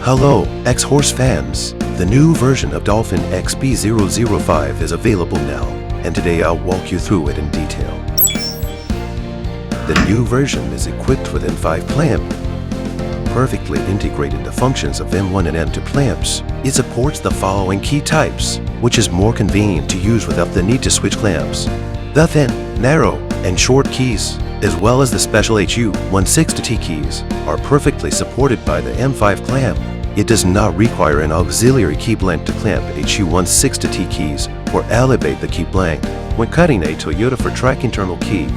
Hello, Xhorse fans! The new version of DOLPHIN XP-005 is available now, and today I'll walk you through it in detail. The new version is equipped with M5 clamp, perfectly integrated the functions of M1 and M2 clamps. It supports the following key types, which is more convenient to use without the need to switch clamps. The thin, narrow, and short keys, as well as the special HU-160T keys, are perfectly supported by the M5 clamp. It does not require an auxiliary key blank to clamp HU-160T keys or elevate the key blank when cutting a Toyota for track internal key.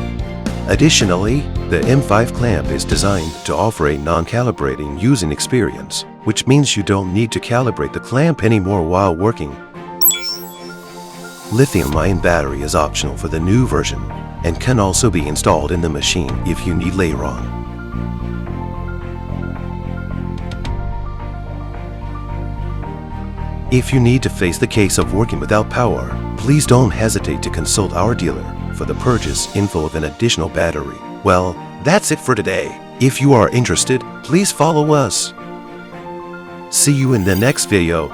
Additionally, the M5 clamp is designed to offer a non-calibrating using experience, which means you don't need to calibrate the clamp anymore while working. Lithium-ion battery is optional for the new version and can also be installed in the machine if you need later on. If you need to face the case of working without power, please don't hesitate to consult our dealer for the purchase info of an additional battery. Well, that's it for today. If you are interested, please follow us. See you in the next video.